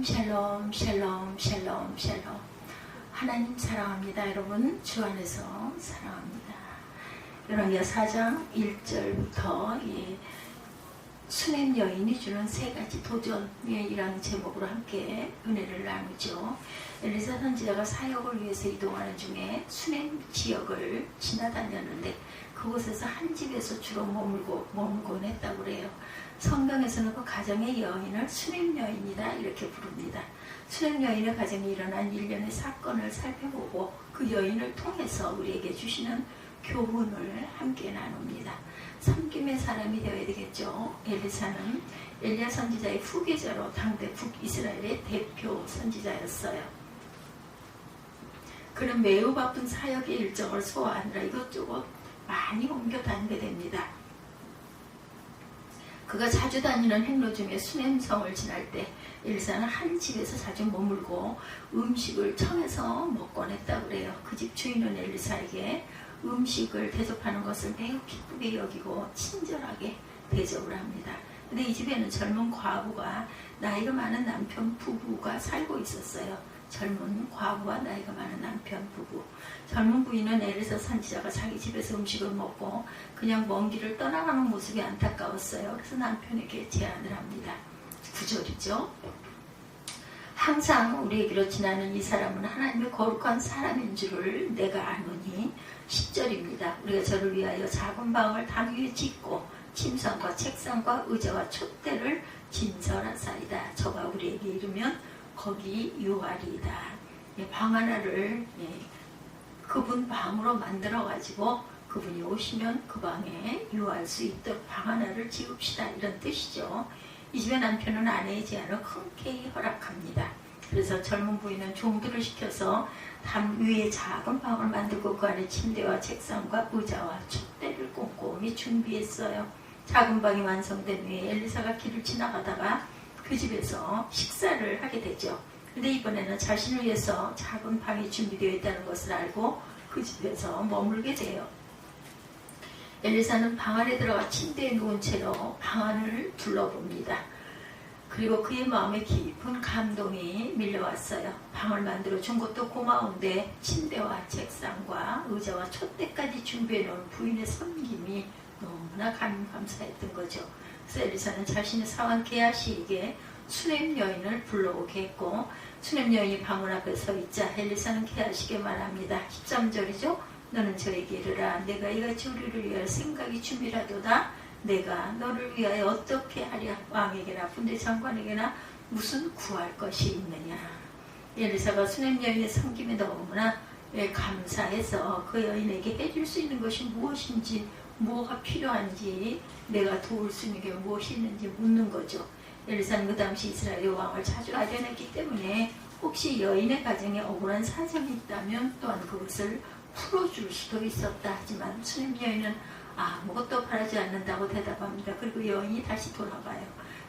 샬롬 샬롬 샬롬 샬롬. 하나님 사랑합니다. 여러분 주 안에서 사랑합니다. 열왕기하 4장 1절부터 수넴 여인이 주는 세 가지 도전이라는 제목으로 함께 은혜를 나누죠. 엘리사 선지자가 사역을 위해서 이동하는 중에 수넴 지역을 지나다녔는데 그곳에서 한 집에서 주로 머물곤 했다고 그래요. 성경에서는 그 가정의 여인을 수넴 여인이다 이렇게 부릅니다. 수넴 여인의 가정에 일어난 일련의 사건을 살펴보고 그 여인을 통해서 우리에게 주시는 교훈을 함께 나눕니다. 섬김의 사람이 되어야 되겠죠. 엘리사는 엘리야 선지자의 후계자로 당대 북이스라엘의 대표 선지자였어요. 그는 매우 바쁜 사역의 일정을 소화하느라 이것저것 많이 옮겨 다니게 됩니다. 그가 자주 다니는 행로 중에 수넴성을 지날 때 엘리사는 한 집에서 자주 머물고 음식을 청해서 먹곤 했다고 그래요. 그 집 주인은 엘리사에게 음식을 대접하는 것을 매우 기쁘게 여기고 친절하게 대접을 합니다. 근데 이 집에는 젊은 과부가 나이가 많은 남편 부부가 살고 있었어요. 젊은 과부와 나이가 많은 남편 부부. 젊은 부인은 엘리사 선지자가 자기 집에서 음식을 먹고 그냥 먼 길을 떠나가는 모습이 안타까웠어요. 그래서 남편에게 제안을 합니다. 9절이죠. 항상 우리에게로 지나는 이 사람은 하나님의 거룩한 사람인 줄을 내가 아노니. 10절입니다. 우리가 저를 위하여 작은 방을 담 위에 짓고 침상과 책상과 의자와 촛대를 진설하사이다. 저가 우리에게 이르면 거기 유하리이다. 방 하나를 그분 방으로 만들어 가지고 그분이 오시면 그 방에 유할 수 있도록 방 하나를 지읍시다 이런 뜻이죠. 이 집의 남편은 아내의 제안을 흔쾌히 허락합니다. 그래서 젊은 부인은 종들을 시켜서 담 위에 작은 방을 만들고 그 안에 침대와 책상과 의자와 촛대를 꼼꼼히 준비했어요. 작은 방이 완성된 후에 엘리사가 길을 지나가다가 그 집에서 식사를 하게 되죠. 근데 이번에는 자신을 위해서 작은 방이 준비되어 있다는 것을 알고 그 집에서 머물게 돼요. 엘리사는 방 안에 들어가 침대에 누운 채로 방 안을 둘러봅니다. 그리고 그의 마음에 깊은 감동이 밀려왔어요. 방을 만들어 준 것도 고마운데 침대와 책상과 의자와 촛대까지 준비해 놓은 부인의 섬김이 너무나 감사했던 거죠. 그래서 엘리사는 자신의 사환 게하시에게 수넴 여인을 불러오게 했고 수넴 여인이 방문 앞에 서 있자 엘리사는 게하시에게 말합니다. 13절이죠. 너는 저에게 이르라. 내가 이같이 우리를 위할 생각이 춤이라도다. 내가 너를 위하여 어떻게 하랴. 왕에게나 군대 장관에게나 무슨 구할 것이 있느냐. 엘리사가 수넴 여인의 섬김에 너무나 감사해서 그 여인에게 해줄 수 있는 것이 무엇인지 뭐가 필요한지 내가 도울 수 있는 게 무엇이 있는지 묻는 거죠. 엘리사는 그 당시 이스라엘의 왕을 자주 아련했기 때문에 혹시 여인의 가정에 억울한 사정이 있다면 또한 그것을 풀어줄 수도 있었다. 하지만 수넴 여인은 아무것도 바라지 않는다고 대답합니다. 그리고 여인이 다시 돌아가요.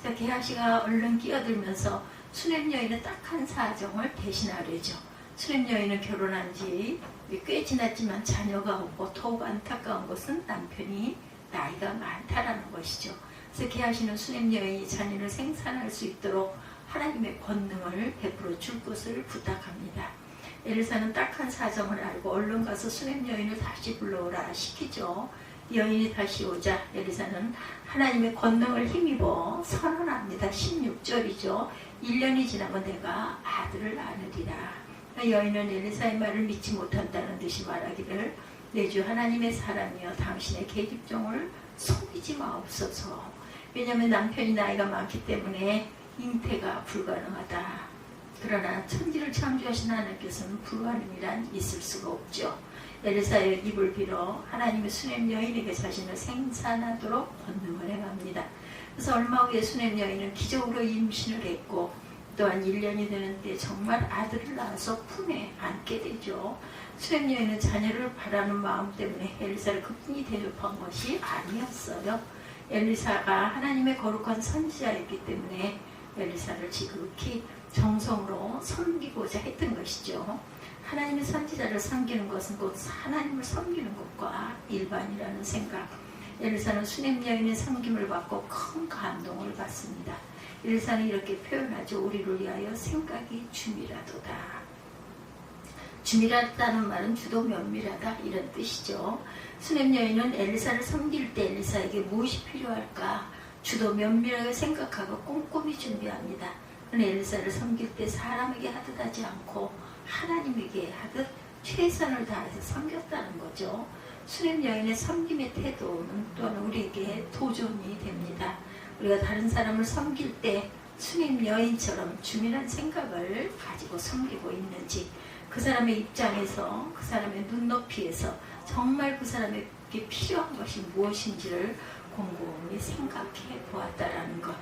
그래서 게하시가 얼른 끼어들면서 수넴 여인의 딱한 사정을 대신하려죠. 수넴 여인은 결혼한 지 꽤 지났지만 자녀가 없고 더욱 안타까운 것은 남편이 나이가 많다라는 것이죠. 그래서 게하시는 수넴 여인이 자녀를 생산할 수 있도록 하나님의 권능을 베풀어 줄 것을 부탁합니다. 엘리사는 딱한 사정을 알고 얼른 가서 수넴 여인을 다시 불러오라 시키죠. 여인이 다시 오자 엘리사는 하나님의 권능을 힘입어 선언합니다. 16절이죠. 1년이 지나면 내가 아들을 낳으리라. 여인은 엘리사의 말을 믿지 못한다는 듯이 말하기를 내 주 하나님의 사람이여 당신의 계집종을 속이지 마옵소서. 왜냐하면 남편이 나이가 많기 때문에 잉태가 불가능하다. 그러나 천지를 창조하신 하나님께서는 불가능이란 있을 수가 없죠. 엘리사의 입을 빌어 하나님의 수넴 여인에게 자신을 생산하도록 권능을 행합니다. 그래서 얼마 후에 수넴 여인은 기적으로 임신을 했고 또한 1년이 되는데 정말 아들을 낳아서 품에 안게 되죠. 수넴 여인은 자녀를 바라는 마음 때문에 엘리사를 급히 대접한 것이 아니었어요. 엘리사가 하나님의 거룩한 선지자였기 때문에 엘리사를 지극히 정성으로 섬기고자 했던 것이죠. 하나님의 선지자를 섬기는 것은 곧 하나님을 섬기는 것과 일반이라는 생각. 엘리사는 수냄 여인의 섬김을 받고 큰 감동을 받습니다. 엘리사는 이렇게 표현하죠. 우리를 위하여 생각이 줌이라도다. 줌이라다는 말은 주도 면밀하다 이런 뜻이죠. 수냄 여인은 엘리사를 섬길 때 엘리사에게 무엇이 필요할까 주도 면밀하게 생각하고 꼼꼼히 준비합니다. 그는 엘리사를 섬길 때 사람에게 하듯 하지 않고 하나님에게 하듯 최선을 다해서 섬겼다는 거죠. 수냄 여인의 섬김의 태도는 또한 우리에게 도전이 됩니다. 우리가 다른 사람을 섬길 때 수냄 여인처럼 주민한 생각을 가지고 섬기고 있는지, 그 사람의 입장에서, 그 사람의 눈높이에서 정말 그 사람에게 필요한 것이 무엇인지를 곰곰이 생각해 보았다라는 것.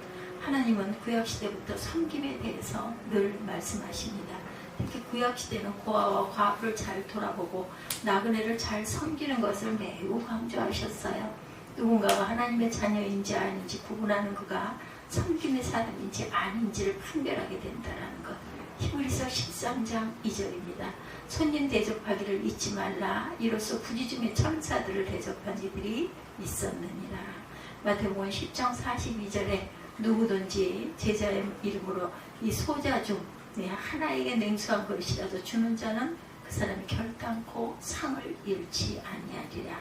하나님은 구약시대부터 섬김에 대해서 늘 말씀하십니다. 특히 구약시대는 고아와 과부를 잘 돌아보고 나그네를 잘 섬기는 것을 매우 강조하셨어요. 누군가가 하나님의 자녀인지 아닌지 구분하는 그가 섬김의 사람인지 아닌지를 판별하게 된다는 것. 히브리서 13장 2절입니다. 손님 대접하기를 잊지 말라. 이로써 부지중에 천사들을 대접한 이들이 있었느니라. 마태복음 10장 42절에 누구든지 제자의 이름으로 이 소자 중 하나에게 냉수한 것이라도 주는 자는 그 사람이 결단코 상을 잃지 아니하리라.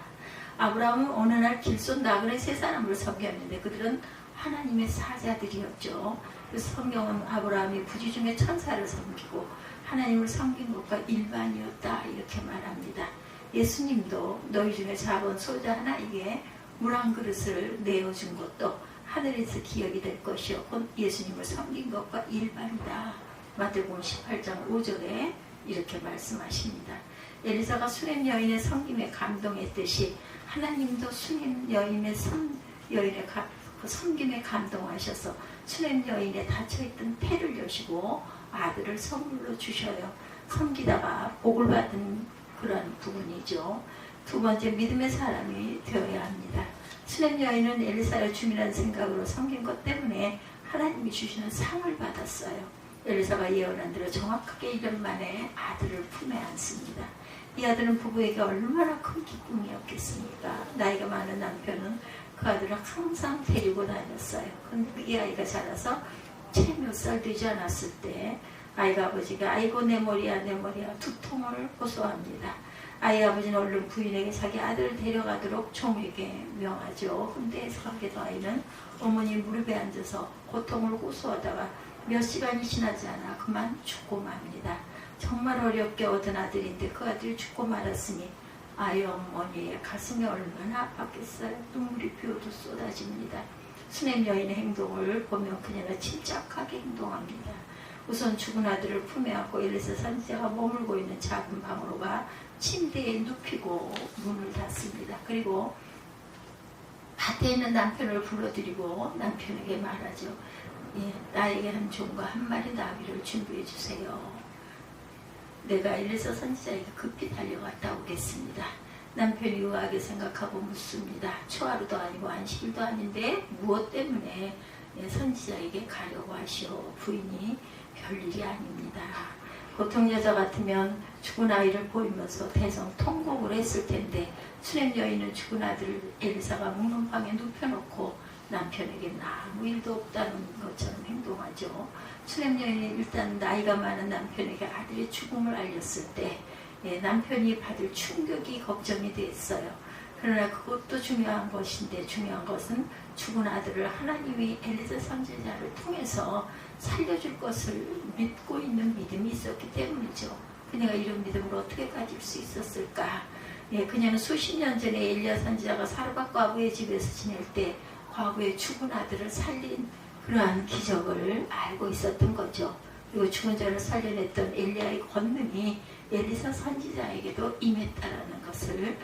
아브라함은 어느 날 길손 나그네 세 사람을 섬겼는데 그들은 하나님의 사자들이었죠. 그래서 성경은 아브라함이 부지중에 천사를 섬기고 하나님을 섬긴 것과 일반이었다 이렇게 말합니다. 예수님도 너희 중에 작은 소자 하나에게 물 한 그릇을 내어준 것도 하늘에서 기억이 될 것이요 곧 예수님을 섬긴 것과 일반이다. 마태복음 18장 5절에 이렇게 말씀하십니다. 엘리사가 수냄 여인의 섬김에 감동했듯이 하나님도 수냄 여인의 섬김에 감동하셔서 수냄 여인의 닫혀있던 폐를 여시고 아들을 선물로 주셔요. 섬기다가 복을 받은 그런 부분이죠. 두 번째, 믿음의 사람이 되어야 합니다. 수냄 여인은 엘리사를 주민한 생각으로 섬긴 것 때문에 하나님이 주시는 상을 받았어요. 엘리사가 예언한 대로 정확하게 1년 만에 아들을 품에 안습니다. 이 아들은 부부에게 얼마나 큰 기쁨이었겠습니까? 나이가 많은 남편은 그 아들을 항상 데리고 다녔어요. 그런데 이 아이가 자라서 채 몇 살 되지 않았을 때 아이가 아버지가 아이고 내 머리야 내 머리야 두통을 호소합니다. 아이 아버지는 얼른 부인에게 자기 아들을 데려가도록 종에게 명하죠. 근데 상계도 아이는 어머니 무릎에 앉아서 고통을 호소하다가 몇 시간이 지나지 않아 그만 죽고 맙니다. 정말 어렵게 얻은 아들인데 그 아들이 죽고 말았으니 아이 어머니의 가슴이 얼마나 아팠겠어요. 눈물이 비오듯 쏟아집니다. 수냄 여인의 행동을 보면 그녀는 침착하게 행동합니다. 우선 죽은 아들을 품에 안고 엘리사 선지자가 머물고 있는 작은 방으로 가 침대에 눕히고 문을 닫습니다. 그리고 밭에 있는 남편을 불러들이고 남편에게 말하죠. 나에게 한 종과 한 마리 나귀를 준비해 주세요. 내가 엘리사 선지자에게 급히 달려갔다 오겠습니다. 남편이 의아하게 생각하고 묻습니다. 초하루도 아니고 안식일도 아닌데 무엇 때문에 선지자에게 가려고 하시오. 부인이 별일이 아닙니다. 보통 여자 같으면 죽은 아이를 보이면서 대성 통곡을 했을 텐데 수냄 여인은 죽은 아들을 엘리사가 묵는 방에 눕혀놓고 남편에게 아무 일도 없다는 것처럼 행동하죠. 수냄 여인이 일단 나이가 많은 남편에게 아들의 죽음을 알렸을 때 남편이 받을 충격이 걱정이 됐어요. 그러나 그것도 중요한 것인데 중요한 것은 죽은 아들을 하나님이 엘리사 선지자를 통해서 살려줄 것을 믿고 있는 믿음이 있었기 때문이죠. 그녀가 이런 믿음을 어떻게 가질 수 있었을까? 그녀는 수십 년 전에 엘리야 선지자가 사르밧 과부의 집에서 지낼 때 과부의 죽은 아들을 살린 그러한 기적을 알고 있었던 거죠. 그리고 죽은 자를 살려냈던 엘리야의 권능이 엘리사 선지자에게도 임했다라는 것을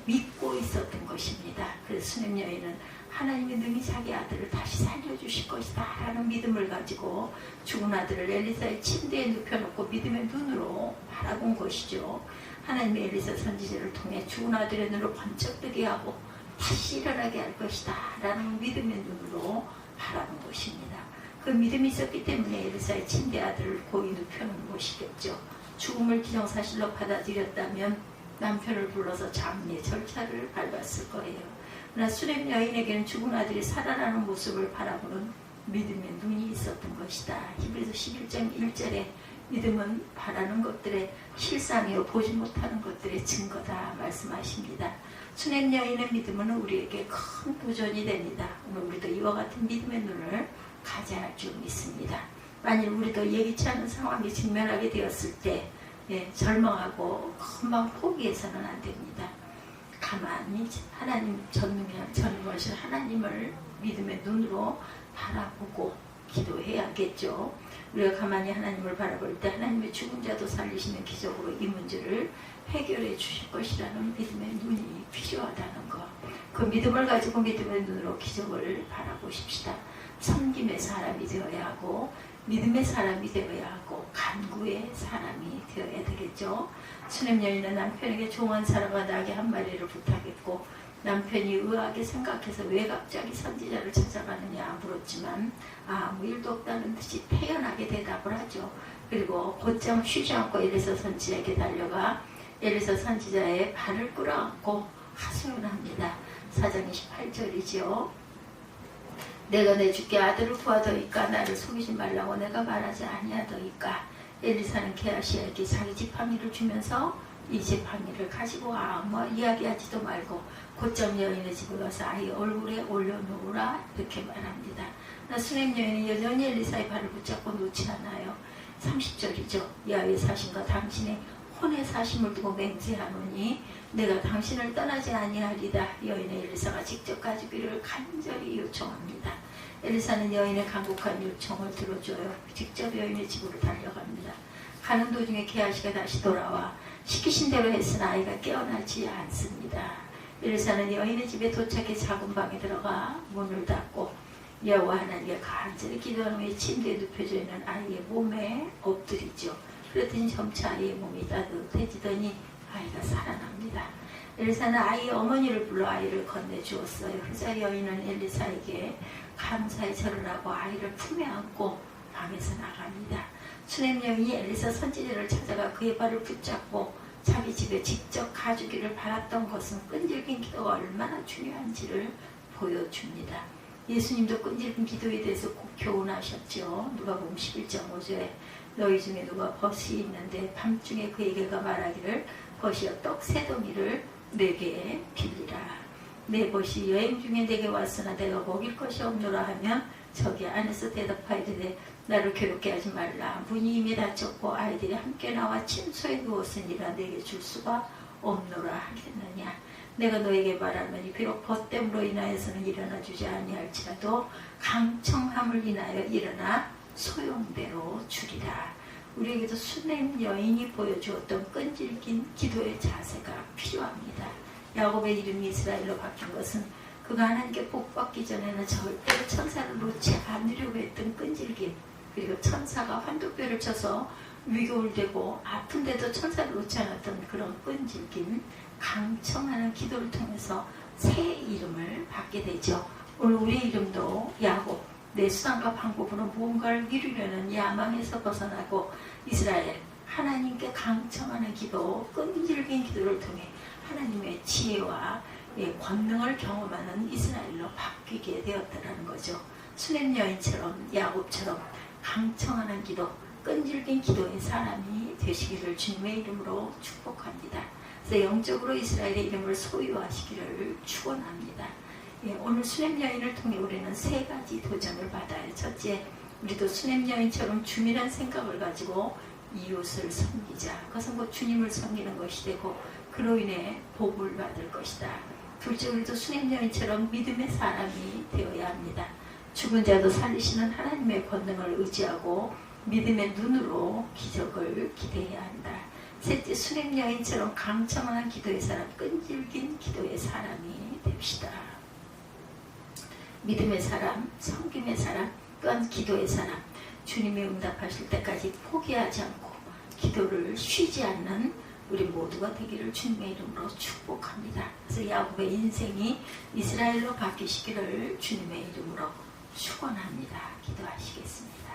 믿고 있었던 것입니다. 그래서 수냄 여인은 하나님이 능히 자기 아들을 다시 살려주실 것이다 라는 믿음을 가지고 죽은 아들을 엘리사의 침대에 눕혀놓고 믿음의 눈으로 바라본 것이죠. 하나님의 엘리사 선지자를 통해 죽은 아들의 눈을 번쩍 뜨게 하고 다시 일어나게 할 것이다 라는 믿음의 눈으로 바라본 것입니다. 그 믿음이 있었기 때문에 엘리사의 침대 아들을 고이 눕혀놓은 것이겠죠. 죽음을 기정사실로 받아들였다면 남편을 불러서 장례 절차를 밟았을 거예요. 그러나 수렘 여인에게는 죽은 아들이 살아나는 모습을 바라보는 믿음의 눈이 있었던 것이다. 히브리서 11장 1절에 믿음은 바라는 것들의 실상이요 보지 못하는 것들의 증거다 말씀하십니다. 수렘 여인의 믿음은 우리에게 큰 도전이 됩니다. 오늘 우리도 이와 같은 믿음의 눈을 가져야 할 줄 믿습니다. 만일 우리도 예기치 않은 상황에 직면하게 되었을 때 절망하고 금방 포기해서는 안 됩니다. 가만히 하나님 전능하신 하나님을 믿음의 눈으로 바라보고 기도해야겠죠. 우리가 가만히 하나님을 바라볼 때 하나님의 죽은 자도 살리시는 기적으로 이 문제를 해결해 주실 것이라는 믿음의 눈이 필요하다는 것. 그 믿음을 가지고 믿음의 눈으로 기적을 바라보십시다. 섬김의 사람이 되어야 하고 믿음의 사람이 되어야 하고 간구의 사람이 되어야 되겠죠. 수렘 여인은 남편에게 종한 사람과 나귀 한 마리를 부탁했고 남편이 의아하게 생각해서 왜 갑자기 선지자를 찾아가느냐 물었지만 아무 일도 없다는 듯이 태연하게 대답을 하죠. 그리고 곧장 쉬지 않고 엘리사 선지자에게 달려가 엘리사 선지자의 발을 끌어안고 하소연합니다. 4장 28절이지요. 내가 내 주께 아들을 구하더이까 나를 속이지 말라고 내가 말하지 아니하더이까. 엘리사는 게하시에게 자기 지팡이를 주면서 이 지팡이를 가지고 아무 이야기하지도 말고 곧장 여인의 집에 가서 아이 얼굴에 올려놓으라 이렇게 말합니다. 수렘 여인은 여전히 엘리사의 발을 붙잡고 놓지 않아요. 30절이죠. 야외 사심과 당신의 혼의 사심을 두고 맹세하노니 내가 당신을 떠나지 아니하리다. 여인의 엘리사가 직접 가주기를 간절히 요청합니다. 엘리사는 여인의 간곡한 요청을 들어줘요. 직접 여인의 집으로 달려갑니다. 가는 도중에 게하시가 다시 돌아와 시키신 대로 했으나 아이가 깨어나지 않습니다. 엘리사는 여인의 집에 도착해 작은 방에 들어가 문을 닫고 여호와 하나님께 간절히 기도한 후에 침대에 눕혀져 있는 아이의 몸에 엎드리죠. 그랬더니 점차 아이의 몸이 따뜻해지더니 아이가 살아납니다. 엘리사는 아이의 어머니를 불러 아이를 건네주었어요. 그러자 여인은 엘리사에게 감사의 절을 하고 아이를 품에 안고 방에서 나갑니다. 수렘 여인이 엘리사 선지자를 찾아가 그의 발을 붙잡고 자기 집에 직접 가주기를 바랐던 것은 끈질긴 기도가 얼마나 중요한지를 보여줍니다. 예수님도 끈질긴 기도에 대해서 꼭 교훈하셨죠. 누가복음 11장 5절에 너희 중에 누가 벗이 있는데 밤중에 그에게가 말하기를 벗이여 떡 세 덩이를 내게 빌리라. 내 벗이 여행 중에 내게 왔으나 내가 먹일 것이 없노라 하면 저기 안에서 대답하이르되 나를 괴롭게 하지 말라. 문이 이미 닫혔고 아이들이 함께 나와 침소에 누웠으니라 내게 줄 수가 없노라 하겠느냐. 내가 너에게 말하노니 비록 벗됨으로 인하여서는 일어나 주지 아니할지라도 강청함을 인하여 일어나 소용대로 주리라. 우리에게도 수렘 여인이 보여주었던 끈질긴 기도의 자세가 필요합니다. 야곱의 이름이 이스라엘로 바뀐 것은 그가 하나님께 복받기 전에는 절대로 천사를 놓지 않으려고 했던 끈질김, 그리고 천사가 환도뼈를 쳐서 위골되고 아픈데도 천사를 놓지 않았던 그런 끈질김, 강청하는 기도를 통해서 새 이름을 받게 되죠. 오늘 우리의 이름도 야곱, 내 수단과 방법으로 무언가를 이루려는 야망에서 벗어나고 이스라엘, 하나님께 강청하는 기도, 끈질긴 기도를 통해 하나님의 지혜와 권능을 경험하는 이스라엘로 바뀌게 되었다는 거죠. 수렘 여인처럼 야곱처럼 강청하는 기도, 끈질긴 기도의 사람이 되시기를 주님의 이름으로 축복합니다. 그래서 영적으로 이스라엘의 이름을 소유하시기를 축원합니다. 오늘 수렘 여인을 통해 우리는 세 가지 도전을 받아요. 첫째, 우리도 수렘 여인처럼 주밀한 생각을 가지고 이웃을 섬기자. 그것은 곧 주님을 섬기는 것이 되고 그로 인해 복을 받을 것이다. 둘째, 우리도 수렘 여인처럼 믿음의 사람이 되어야 합니다. 죽은 자도 살리시는 하나님의 권능을 의지하고 믿음의 눈으로 기적을 기대해야 한다. 셋째, 수렘 여인처럼 강청한 기도의 사람, 끈질긴 기도의 사람이 됩시다. 믿음의 사람, 섬김의 사람, 또한 기도의 사람, 주님이 응답하실 때까지 포기하지 않고 기도를 쉬지 않는 우리 모두가 되기를 주님의 이름으로 축복합니다. 그래서 야곱의 인생이 이스라엘로 바뀌시기를 주님의 이름으로 축원합니다. 기도하시겠습니다.